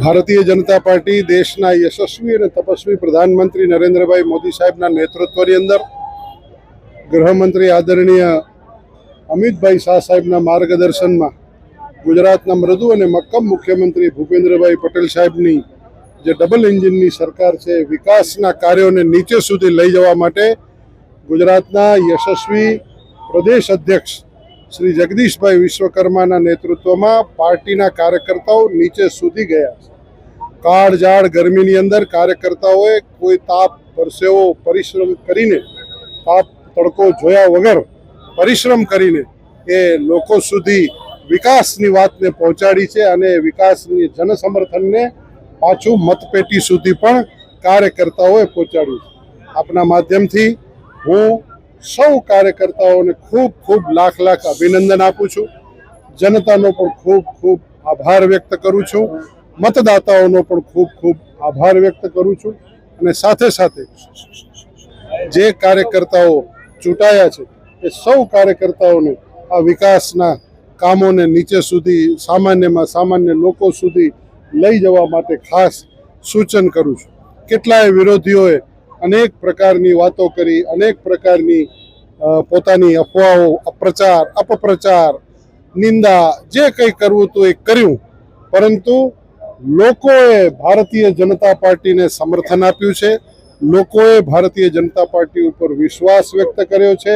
Bharatiya Janata party દેશના યશસ્વી અને તપસ્વી પ્રધાનમંત્રી નરેન્દ્રભાઈ મોદી સાહેબના નેતૃત્વની અંદર ગૃહમંત્રી આદરણીય અમિતભાઈ શાહ સાહેબના માર્ગદર્શનમાં ગુજરાતના મૃદુ અને મક્કમ મુખ્યમંત્રી ભૂપેન્દ્રભાઈ પટેલ સાહેબની જે ડબલ એન્જિનની સરકાર છે, વિકાસના કાર્યોને નીચે સુધી લઈ જવા માટે ગુજરાતના યશસ્વી પ્રદેશ અધ્યક્ષ શ્રી જગદીશભાઈ વિશ્વકર્માના નેતૃત્વમાં પાર્ટીના કાર્યકર્તાઓ નીચે સુધી ગયા છે। કાળઝાળ ગરમીની અંદર કાર્યકર્તાઓએ કોઈ તાપ પરસેવો પરિશ્રમ કરીને, તાપ તડકો જોયા વગર પરિશ્રમ કરીને એ લોકો સુધી વિકાસની વાતને પહોંચાડી છે અને વિકાસની જનસમર્થનને પાછું મતપેટી સુધી પણ કાર્યકર્તાઓએ પહોંચાડ્યું છે। આપના માધ્યમથી હું સૌ કાર્યકર્તાઓને ખૂબ ખૂબ લાખ અભિનંદન આપું છું। જનતાનો પણ ખૂબ ખૂબ આભાર વ્યક્ત કરું છું। મતદાતાઓનો પણ ખૂબ ખૂબ આભાર વ્યક્ત કરું છું અને સાથે સાથે જે કાર્યકર્તાઓ ચૂંટાયા છે એ સૌ કાર્યકર્તાઓને આ વિકાસના કામોને નીચે સુધી સામાન્યમાં સામાન્ય લોકો સુધી લઈ જવા માટે ખાસ સૂચન કરું છું। કેટલાય વિરોધીઓએ અનેક પ્રકારની વાતો કરી, અનેક પ્રકારની પોતાની અફવાઓ, અપપ્રચાર, નિંદા, જે કંઈ કરવું હતું એ કર્યું, પરંતુ લોકોએ ભારતીય જનતા પાર્ટીને સમર્થન આપ્યું છે। લોકોએ ભારતીય જનતા પાર્ટી ઉપર વિશ્વાસ વ્યક્ત કર્યો છે।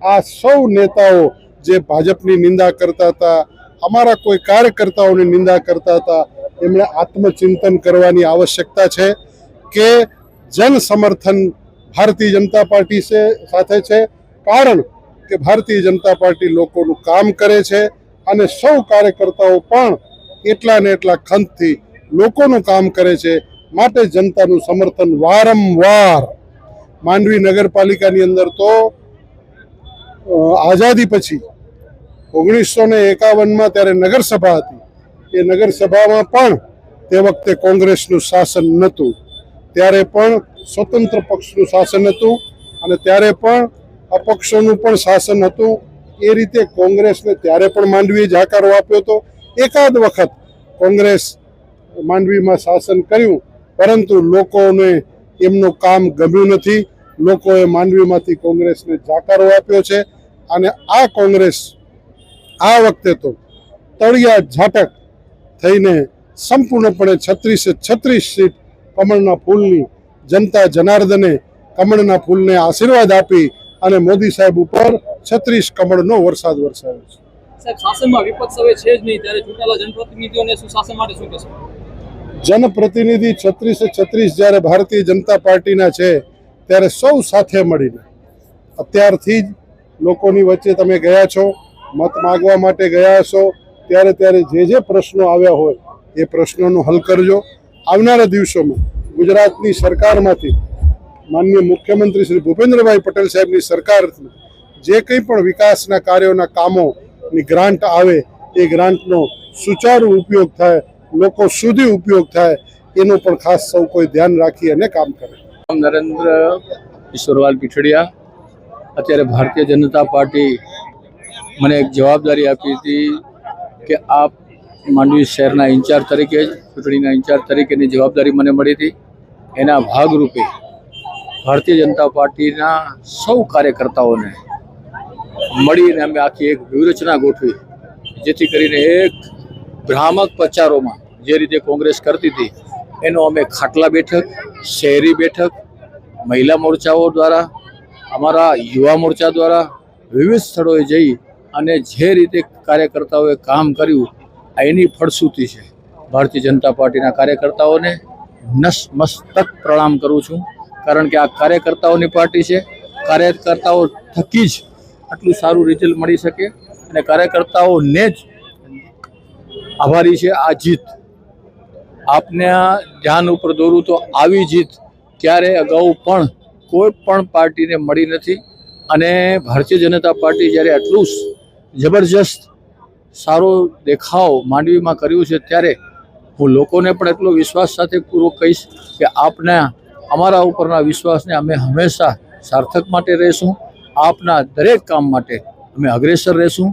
આ સૌ નેતાઓ જે ભાજપની નિંદા કરતા હતા, અમારા કોઈ કાર્યકર્તાઓની નિંદા કરતા હતા, એમણે આત્મચિંતન કરવાની આવશ્યકતા છે કે જન સમર્થન ભારતીય જનતા પાર્ટી સાથે છે, કારણ કે ભારતીય જનતા પાર્ટી લોકોનું કામ કરે છે અને સૌ કાર્યકર્તાઓ પણ એટલા ને એટલા ખંતથી લોકોનું કામ કરે છે। માટે જનતાનું સમર્થન વારંવાર માંડવી નગરપાલિકાની અંદર તો આઝાદી પછી 1951માં ત્યારે નગરસભા હતી, એ નગરસભામાં પણ તે વખતે કોંગ્રેસનું શાસન નહોતું, ત્યારે પણ સ્વતંત્ર પક્ષનું શાસન હતું અને ત્યારે પણ અપક્ષોનું પણ શાસન હતું। એ રીતે કોંગ્રેસને ત્યારે પણ માંડવીએ જાકારો આપ્યો હતો। એકાદ વખત કોંગ્રેસ માંડવીમાં શાસન કર્યું, પરંતુ લોકોને એમનું કામ ગમ્યું નથી। લોકોએ માંડવીમાંથી કોંગ્રેસને જાકારો આપ્યો છે અને આ કોંગ્રેસ આ વખતે તો તળિયા ઝાટક થઈને સંપૂર્ણપણે 36 સીટ કમળના ફૂલની જનતા જનાર્દને કમળના ફૂલને આશીર્વાદ આપી અને મોદી સાહેબ ઉપર 36 કમળનો વરસાદ વરસાવ્યો છે। સાહેબ, શાસનમાં વિપક્ષ હવે છે જ નહીં, ત્યારે ચૂંટાયેલા જનપ્રતિનિધિઓને સુશાસન માટે શું કહેશો? જનપ્રતિનિધિ 36 જ્યારે ભારતીય જનતા પાર્ટીના છે, ત્યારે સૌ સાથે મળીને અત્યારથી જ લોકોની વચ્ચે તમે ગયા છો, મત માગવા માટે ગયા છો, ત્યારે જે પ્રશ્નો આવ્યા હોય એ પ્રશ્નોનું હલ કરજો। આવનારા દિવસોમાં ગુજરાતની સરકારમાંથી માનનીય મુખ્યમંત્રી શ્રી ભૂપેન્દ્રભાઈ પટેલ સાહેબની સરકાર જે કંઈ પણ વિકાસના કાર્યોના કામોની ગ્રાન્ટ આવે એ ગ્રાન્ટનો સુચારુ ઉપયોગ થાય, લોકો સુધી ઉપયોગ થાય, એનું પણ ખાસ સૌ કોઈ ધ્યાન રાખી અને કામ કરે। નરેન્દ્ર ઈશ્વરલાલ પીઠડિયા। અત્યારે ભારતીય જનતા પાર્ટી મને એક જવાબદારી આપી હતી કે આપ માંડવી શહેરના ઇન્ચાર્જ તરીકે, ચૂંટણીના ઇન્ચાર્જ તરીકેની જવાબદારી મને મળી હતી। એના ભાગરૂપે ભારતીય જનતા પાર્ટીના સૌ કાર્યકર્તાઓને મળીને અમે આખી એક વ્યૂહરચના ગોઠવી, જેથી કરીને એક ભ્રામક પ્રચારોમાં જે રીતે કોંગ્રેસ કરતી હતી એનો અમે ખાટલા બેઠક, શહેરી બેઠક, મહિલા મોરચાઓ દ્વારા, અમારા યુવા મોરચા દ્વારા વિવિધ સ્થળોએ જઈ અને જે રીતે કાર્યકર્તાઓએ કામ કર્યું એની ફળશ્રુતિ છે। ભારતીય જનતા પાર્ટીના કાર્યકર્તાઓને નતમસ્તક પ્રણામ કરું છું, કારણ કે આ કાર્યકર્તાઓની પાર્ટી છે। કાર્યકર્તાઓ થકી જ આટલું સારું રિઝલ્ટ મળી શકે અને કાર્યકર્તાઓને જ આભારી છે આ જીત। આપને ધ્યાન ઉપર દોરું તો આવી જીત ક્યારે અગાઉ પણ કોઈ પણ પાર્ટીને મળી નથી અને ભારતીય જનતા પાર્ટી જ્યારે આટલું જબરજસ્ત સારો દેખાવ માંડવીમાં કર્યું છે, ત્યારે હું લોકોને પણ એટલો વિશ્વાસ સાથે પૂર્વક કહીશ કે આપના અમારા ઉપરના વિશ્વાસને અમે હંમેશા સાર્થક માટે રહીશું। આપના દરેક કામ માટે અમે અગ્રેસર રહીશું।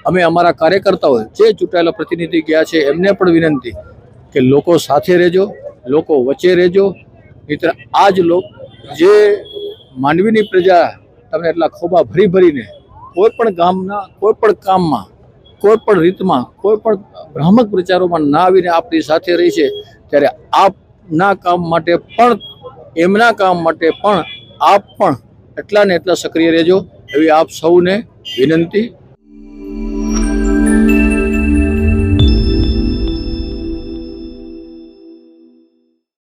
અમે અમારા કાર્યકર્તાઓ જે ચૂંટાયેલા પ્રતિનિધિ ગયા છે એમને પણ વિનંતી કે લોકો સાથે રહેજો, લોકો વચ્ચે રહેજો. મિત્ર, આ જ જે માંડવીની પ્રજા તમને એટલા ખોબા ભરી ભરીને કોઈ પણ ગામના કોઈ પણ કામમાં, કોઈ પણ રીતમાં, કોઈ પણ ભ્રામક પ્રચારોમાં ના આવીને આપણી સાથે રહી છે, ત્યારે આપના કામ માટે પણ, એમના કામ માટે પણ આપ પણ એટલા ને એટલા સક્રિય રહેજો એવી આપ સૌને વિનંતી.